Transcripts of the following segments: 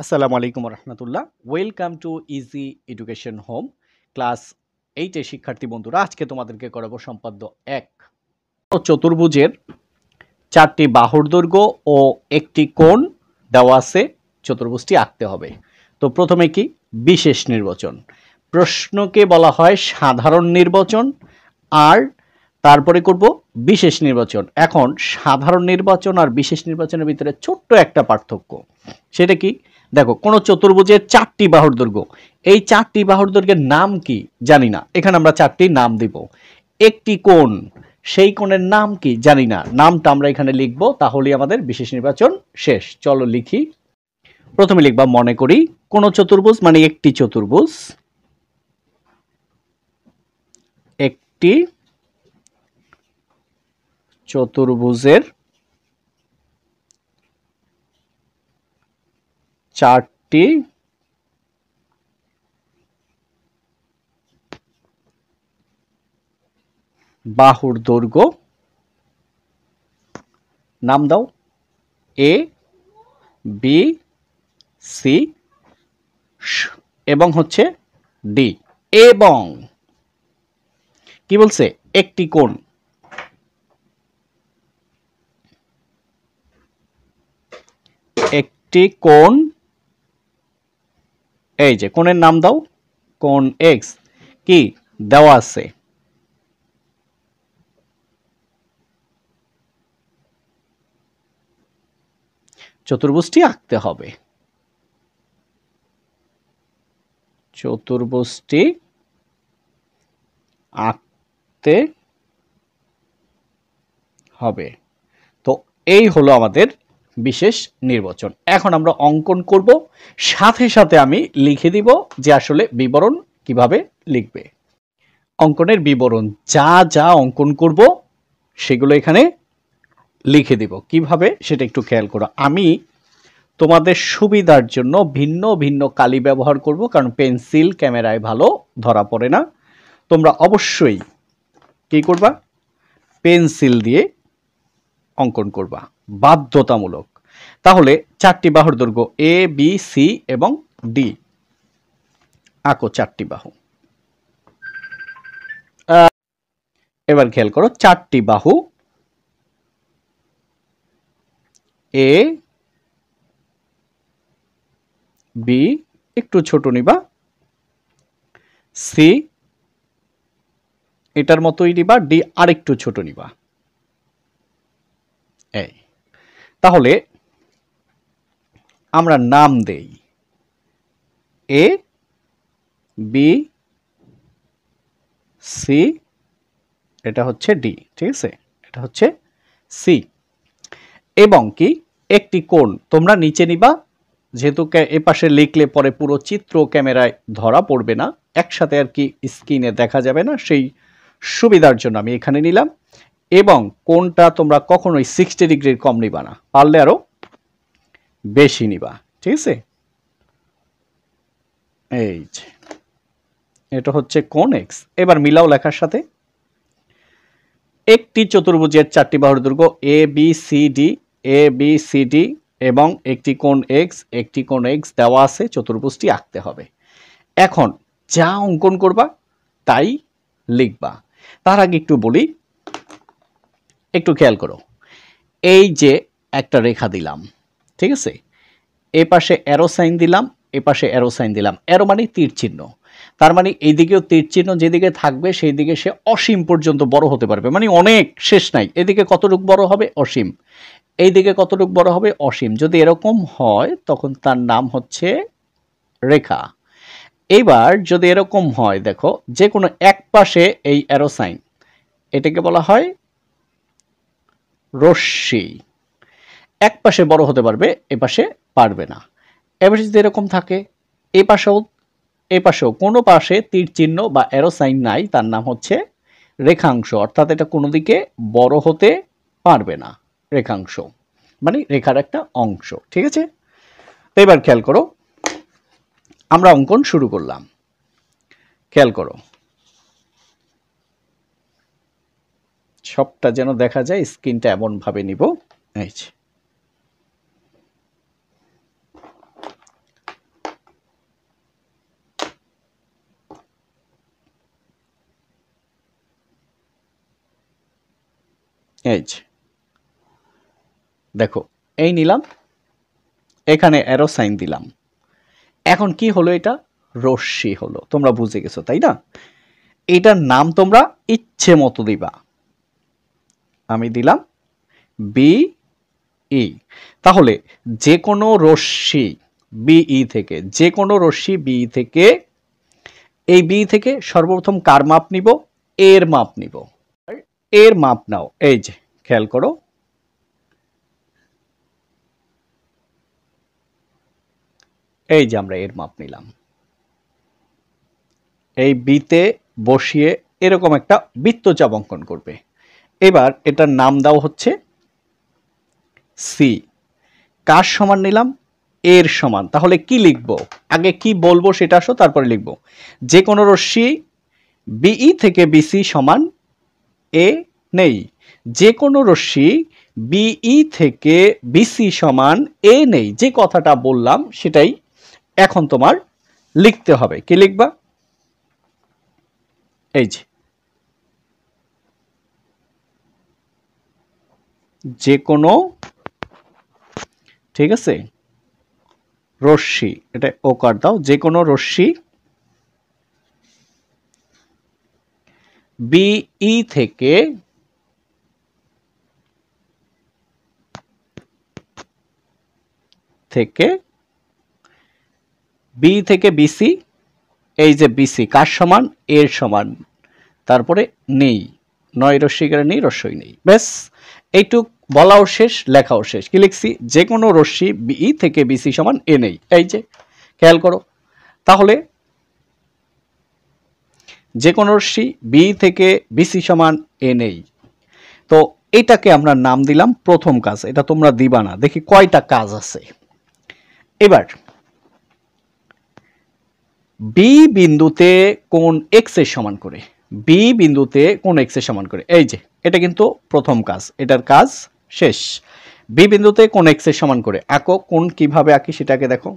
আসসালামু আলাইকুম রহমতুল্লাহ। Welcome to easy education home. Class 8 এর শিক্ষার্থী বন্ধুরা, আজকে তোমাদেরকে করাবো সম্পাদ্য 1। চতুর্ভুজের 4টি বাহুর দৈর্ঘ্য ও একটি কোণ দেওয়া আছে, চতুর্ভুজটি আঁকতে হবে। তো প্রথমে কি বিশেষ নির্বাচন, প্রশ্নকে বলা হয় সাধারণ নির্বাচন, আর তারপরে করব বিশেষ নির্বাচন। এখন সাধারণ নির্বাচন আর বিশেষ নির্বাচনের ভিতরে ছোট্ট একটা পার্থক্য, সেটা কি? দেখো, কোন চতুর্ভুজের 4টি বাহুর দৈর্ঘ্য, এই 4টি বাহুর দৈর্ঘ্যের নাম কি জানি না, এখানে আমরা 4টি নাম দিব। একটি কোণ, সেই কোণের নাম কি জানি না, নামটা আমরা এখানে লিখব, তাহলেই আমাদের বিশেষ নির্বাচন শেষ। চলো লিখি। প্রথমে লিখবা, মনে করি কোন চতুর্ভুজ মানে একটি চতুর্ভুজ, একটি চতুর্ভুজের 4টি বাহুর দৈর্ঘ্য, নাম দাও এ, বি, সি এবং হচ্ছে ডি। এবং কি বলছে? একটি কোণ, একটি কোণ, এই যে কোণের নাম দাও, কোণ এক্স কি দেওয়া আছে। চতুর্ভুজটি আঁকতে হবে, চতুর্ভুজটি আঁকতে হবে। তো এই হলো আমাদের বিশেষ নির্বাচন। এখন আমরা অঙ্কন করব, সাথে সাথে আমি লিখে দিব যে আসলে বিবরণ কিভাবে লিখবে। অঙ্কনের বিবরণ, যা যা অঙ্কন করব সেগুলো এখানে লিখে দিব, কিভাবে সেটা একটু খেয়াল করো। আমি তোমাদের সুবিধার জন্য ভিন্ন ভিন্ন কালি ব্যবহার করব, কারণ পেন্সিল ক্যামেরায় ভালো ধরা পড়ে না। তোমরা অবশ্যই কি করবা? পেন্সিল দিয়ে অঙ্কন করবা, বাধ্যতামূলক। তাহলে 4টি বাহুর দৈর্ঘ্য এ, বি, সি এবং ডি। আঁকো 4টি বাহু। এবার খেয়াল করো, 4টি বাহু এ, বি একটু ছোট নিবা, সি এটার মতোই নিবা, ডি আরেকটু ছোট নিবা। এই তাহলে আমরা নাম দেই এ, বি, সি, এটা হচ্ছে ডি, ঠিক আছে, এটা হচ্ছে সি। এবং কি একটি কোণ তোমরা নিচে নিবা, যেহেতু এ পাশে লিখলে পরে পুরো চিত্র ক্যামেরায় ধরা পড়বে না, একসাথে আর কি স্ক্রিনে দেখা যাবে না, সেই সুবিধার জন্য আমি এখানে নিলাম। এবং কোণটা তোমরা কখনোই 60 ডিগ্রির কম নিবা না, পারলে আরো বেশি নিবা, ঠিক আছে। এই যে এটা হচ্ছে কোণ এক্স। এবার মিলাও লেখার সাথে। একটি চতুর্ভুজের 4টি বাহুর দৈর্ঘ্য এ, বি, সি, ডি, এ, বি, সি, ডি এবং একটি কোণ এক্স, একটি কোণ এক্স দেওয়া আছে, চতুর্ভুজটি আঁকতে হবে। এখন যা অঙ্কন করবা তাই লিখবা। তার আগে একটু বলি, একটু খেয়াল করো। এই যে একটা রেখা দিলাম, ঠিক আছে, এ পাশে অ্যারো সাইন দিলাম, এ পাশে অ্যারো সাইন দিলাম। অ্যারো মানে তীর চিহ্ন, তার মানে এইদিকেও তীর চিহ্ন যেদিকে থাকবে সেই দিকে সে অসীম পর্যন্ত বড় হতে পারবে, মানে অনেক শেষ নাই। এদিকে কতটুকু বড় হবে? অসীম। এইদিকে কতটুকু বড় হবে? অসীম। যদি এরকম হয় তখন তার নাম হচ্ছে রেখা। এবার যদি এরকম হয়, দেখো যে কোনো এক পাশে এই অ্যারো সাইন, এটাকে বলা হয় রশ্মি। এক পাশে বড় হতে পারবে, এ পাশে পারবে না। এবার যদি এরকম থাকে, এ পাশেও কোনো পাশে তীর চিহ্ন বা অ্যারো সাইন নাই, তার নাম হচ্ছে রেখাংশ, অর্থাৎ এটা কোনো দিকে বড় হতে পারবে না। রেখাংশ মানে রেখার একটা অংশ, ঠিক আছে। তো এবার খেয়াল করো, আমরা অঙ্কন শুরু করলাম। খেয়াল করো, সবটা যেন দেখা যায়, স্ক্রিনটা এমন ভাবে নিব। এই যে এই যে দেখো, এই নিলাম, এখানে অ্যারো সাইন দিলাম। এখন কি হলো? এটা রশ্মি হলো। তোমরা বুঝে গেছো তাই না? এটার নাম তোমরা ইচ্ছে মতো দিবা। আমি দিলাম বি ই। তাহলে যে কোনো রশ্মি বিই থেকে, যে কোনো রশ্মি বিই থেকে, এই বি থেকে সর্বপ্রথম কার মাপ নিব? এর মাপ নিব। এর মাপ নাও। এই যে খেয়াল করো, এই যে আমরা এর মাপ নিলাম। এই বিতে বসিয়ে এরকম একটা বৃত্তচাপ অঙ্কন করবে। এবার এটার নাম দাও হচ্ছে সি। কার সমান নিলাম? এর সমান। তাহলে কি লিখব? আগে কি বলবো সেটা আসো, তারপরে লিখব। যে কোনো রশ্মি বিই থেকে বিসি সমান এ নেই। যে কোনো রশ্মি বিই থেকে বিসি সমান এ নেই। যে কথাটা বললাম সেটাই এখন তোমার লিখতে হবে। কি লিখবা? এই যে কোনো, ঠিক আছে, রশ্মি, এটা ওকার দাও, যে কোনো রশ্মি বিই থেকে বি থেকে বিসি, এই যে বিসি কার সমান? এর সমান। তারপরে নেই, নয় রশ্মিকারে নেই, রস্যই নেই। ব্যাস এইটুক বলাও শেষ, লেখাও শেষ। কি লিখছি? যে কোনো রশ্মি বিই থেকে বিসি সমান এ নেই। এই যে খেয়াল করো, তাহলে যে কোনো রশ্মি বি থেকে বিসি সমান এ নেই। তো এটাকে আমরা নাম দিলাম প্রথম কাজ। এটা তোমরা দিবা না, দেখি কয়টা কাজ আছে। এবার বি বিন্দুতে কোণ এক্স এর সমান করে, বি বিন্দুতে কোণ এক্স এর সমান করে, এই যে এটা কিন্তু প্রথম কাজ, এটার কাজ শেষ। বি বিন্দুতে কোণ এক্স এর সমান করে আঁকো। কোণ কিভাবে আঁকি সেটাকে দেখো।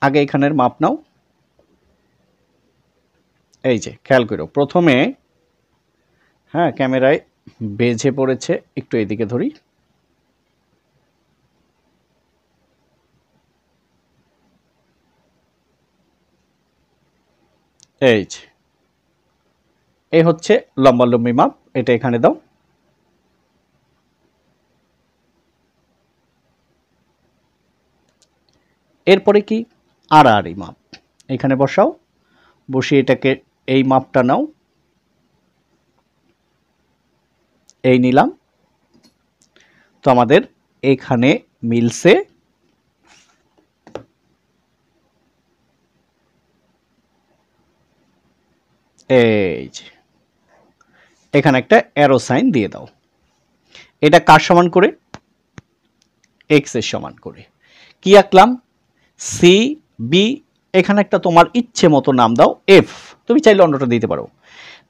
আগে এখানের মাপ নাও। এই যে খেয়াল করো, প্রথমে, হ্যাঁ ক্যামেরায় বেজে পড়েছে, একটু এদিকে ধরি। এই যে এই হচ্ছে লম্বালম্বি মাপ, এটা এখানে দাও। এরপরে কি? আড়াআড়ি মাপ এখানে বসাও, বসিয়ে এটাকে এই মাপটা নাও, এই নিলাম। তো আমাদের এখানে মিলছে। এই যে এখানে একটা অ্যারো সাইন দিয়ে দাও। এটা কার সমান করে? এক্স এর সমান করে। কি আঁকলাম? সি বি, এখানে একটা তোমার ইচ্ছে মতো নাম দাও এফ, তুমি চাইলে অন্যটা দিতে পারো।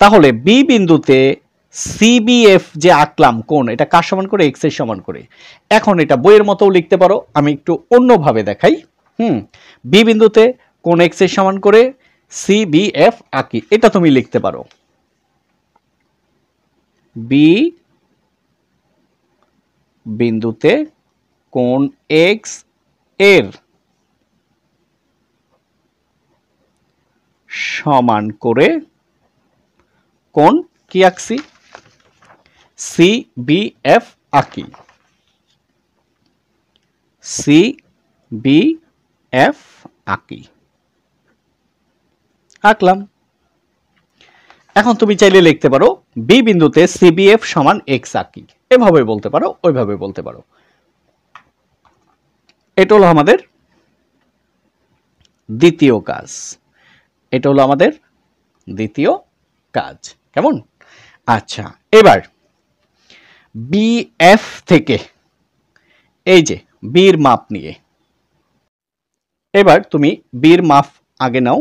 তাহলে বি বিন্দুতে সিবিএফ যে আঁকলাম কোণ, এটা কার সমান করে? এক্স এর সমান করে। এখন এটা বইয়ের মতোও লিখতে পারো, আমি একটু অন্যভাবে দেখাই। বি বিন্দুতে কোণ এক্স এর সমান করে সিবিএফ আঁকি, এটা তুমি লিখতে পারো। বি বিন্দুতে কোণ এক্স এর সমান করে কোণ কি আঁকছি? সিবিএফ আঁকি, সিবিএফ আঁকি, আঁকলাম। এখন তুমি চাইলে লিখতে পারো বি বিন্দুতে সিবিএফ সমান এক্স আঁকি, এভাবে বলতে পারো, ওইভাবে বলতে পারো। এটা হলো আমাদের দ্বিতীয় কাজ, এটা হলো আমাদের দ্বিতীয় কাজ। কেমন? আচ্ছা, এবার বিএফ থেকে, এই যে বির মাপ নিয়ে, এবার তুমি বির মাপ আগে নাও।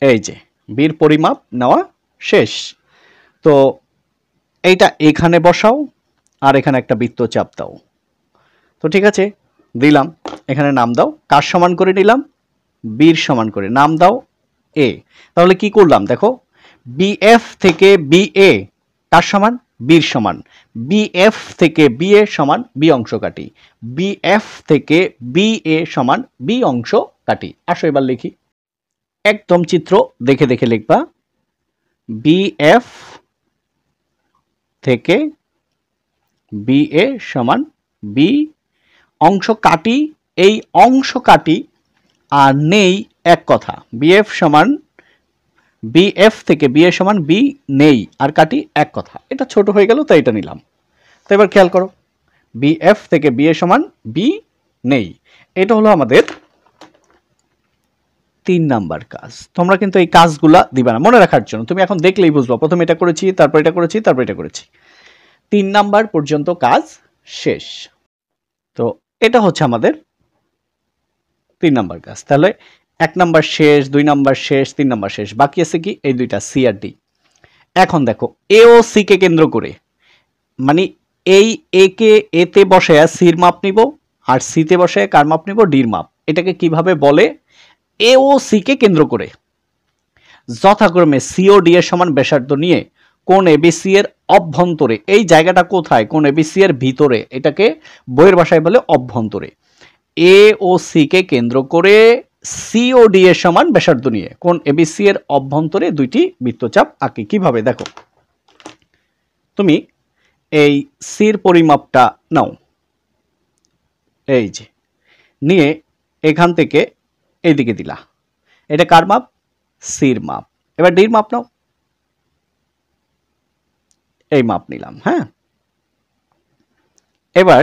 এই যে বির পরিমাপ নেওয়া শেষ। তো এইটা এখানে বসাও, আর এখানে একটা বৃত্তচাপ দাও। তো ঠিক আছে, দিলাম। এখানে নাম দাও। কার সমান করে নিলাম? বির সমান করে নাম দাও এ। তাহলে কি করলাম দেখো, বিএফ থেকে বিএ তার সমান বির সমান, বিএফ থেকে বিএ সমান বি অংশ কাটি, বিএফ থেকে বিএ সমান বি অংশ কাটি। আসো এবার লিখি, একদম চিত্র দেখে দেখে লিখবা। বিএফ থেকে বিএ সমান বি অংশ কাটি, এই অংশ কাটি আর নেই এক কথা, বিএফ সমান বিএফ থেকে বিএ সমান বি নেই আর কাটি এক কথা, এটা ছোট হয়ে গেল তাই এটা নিলাম। তো এবার খেয়াল করো, বিএফ থেকে বিএ সমান বি নেই, এটা হলো আমাদের 3 নাম্বার কাজ। তোমরা কিন্তু এই কাজগুলা দিবা না, মনে রাখার জন্য, তুমি এখন দেখলেই বুঝবা, প্রথমে এটা করেছি, তারপর এটা করেছি, তারপর এটা করেছি। 3 নাম্বার পর্যন্ত কাজ শেষ। তো এটা হচ্ছে আমাদের 3 নাম্বার কাজ। তাহলে 1 নাম্বার শেষ, 2 নাম্বার শেষ, 3 নাম্বার শেষ, বাকি আছে কি এই দুইটা সি আর ডি। এখন দেখো এ ও সি কে কেন্দ্র করে, মানে এই এ কে এতে বসায় সির মাপ নিব আর সিতে বসায় কার মাপ নিব, ডির মাপ। এটাকে কিভাবে বলে, এ ও সি কে কেন্দ্র করে যথাক্রমে সি ও ডি এর সমান ব্যাসার্ধ নিয়ে কোণ এবিসি এর অভ্যন্তরে, এই জায়গাটা কোথায়, কোণ এবিসি এর ভিতরে, এটাকে বইয়ের ভাষায় বলে অভ্যন্তরে। এ ও সি কে কেন্দ্র করে সি ও ডি এর সমান ব্যাসার্ধ নিয়ে কোণ এবিসি এর অভ্যন্তরে দুইটি বৃত্তচাপ আঁকি। কিভাবে দেখো, তুমি এই সির পরিমাপটা নাও, এই যে নিয়ে এখান থেকে এইদিকে দিলা, এটা কার মাপ, সির মাপ। এবার ডির মাপ নাও, এই মাপ নিলাম, হ্যাঁ। এবার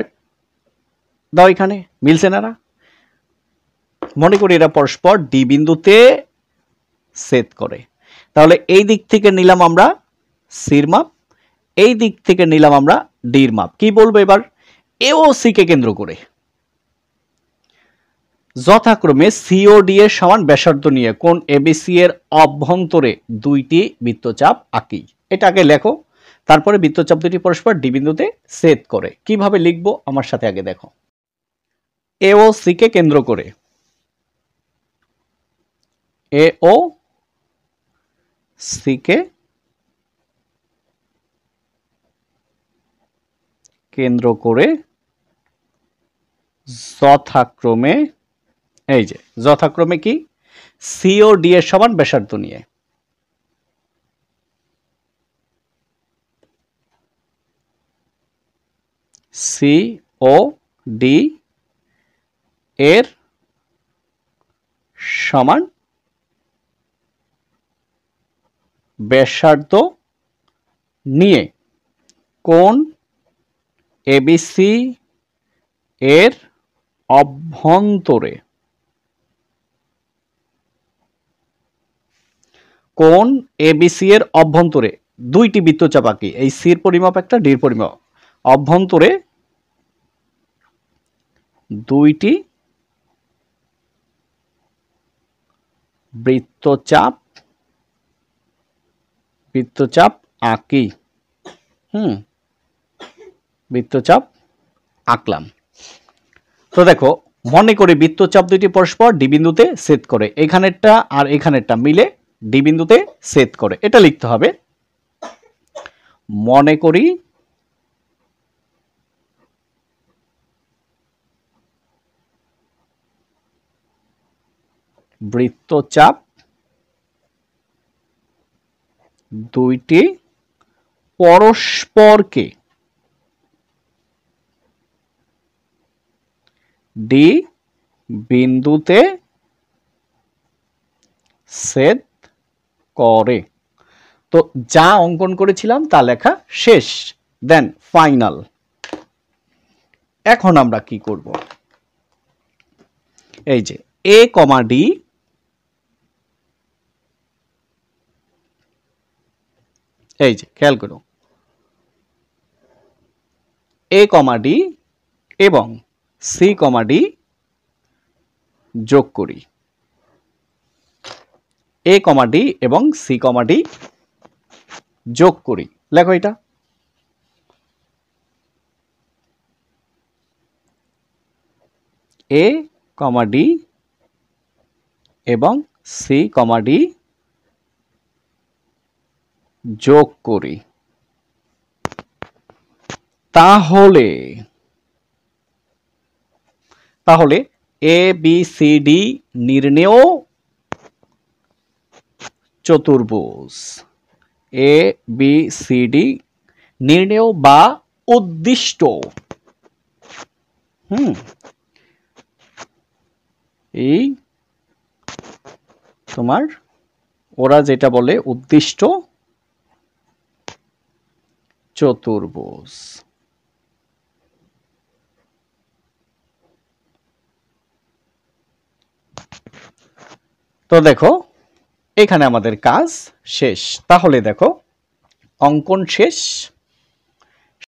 দাও এখানে, মিলছে না? মনে করি এরা পরস্পর ডি বিন্দুতে ছেদ করে, তাহলে এই দিক থেকে নিলাম আমরা সির মাপ, এই দিক থেকে নিলাম আমরা ডির মাপ। কি বলবো এবার, এ ও সি কে কেন্দ্র করে যথাক্রমে সি ও ডি এর সমান ব্যাসার্ধ নিয়ে কোণ এবিসি এর অভ্যন্তরে দুইটি বৃত্তচাপ আঁকি। এটা আগে লেখো, তারপরে বৃত্তচাপ দুটি পরস্পর ডি বিন্দুতে ছেদ করে। কিভাবে লিখবো আমার সাথে আগে দেখো, এ ও সি কে কেন্দ্র করে, এ ও সি কে কেন্দ্র করে যথাক্রমে, এই যে যথাক্রমে কি, সি ও ডি এর সমান ব্যাসার্ধ নিয়ে, সি ও ডি এর সমান ব্যাসার্ধ নিয়ে কোণ এবিসি এর অভ্যন্তরে, কোণ এবিসি এর অভ্যন্তরে দুইটি বৃত্তচাপ আঁকি। এই সির পরিমাপ একটা, ডির পরিমাপ, অভ্যন্তরে দুইটি বৃত্তচাপ আঁকি। বৃত্তচাপ আঁকলাম। তো দেখো, মনে করি বৃত্তচাপ দুইটি পরস্পর ডি বিন্দুতে ছেদ করে, এখানেরটা আর এখানেরটা মিলে ডি বিন্দুতে ছেদ করে, এটা লিখতে হবে। মনে করি বৃত্তচাপ দুইটি পরস্পরকে ডি বিন্দুতে ছেদ করে। তো যা অঙ্কন করেছিলাম তা লেখা শেষ, দেন ফাইনাল। এখন আমরা কি করব, এই যে এ কমা ডি, এই যে খেয়াল করো, এ কমা ডি এবং সি কমা ডি যোগ করি, এ কমা ডি এবং সি কমা ডি যোগ করি। লেখো এটা, এ কমা ডি এবং সি কমা ডি যোগ করি, তাহলে তাহলে এ বি সি ডি নির্ণেয় চতুর্ভুজ, এ বি সি ডি নির্ণেয় বা উদ্দিষ্ট, এই তোমার ওরা যেটা বলে উদ্দিষ্ট চতুর্ভুজ। তো দেখো এখানে আমাদের কাজ শেষ। তাহলে দেখো অঙ্কন শেষ।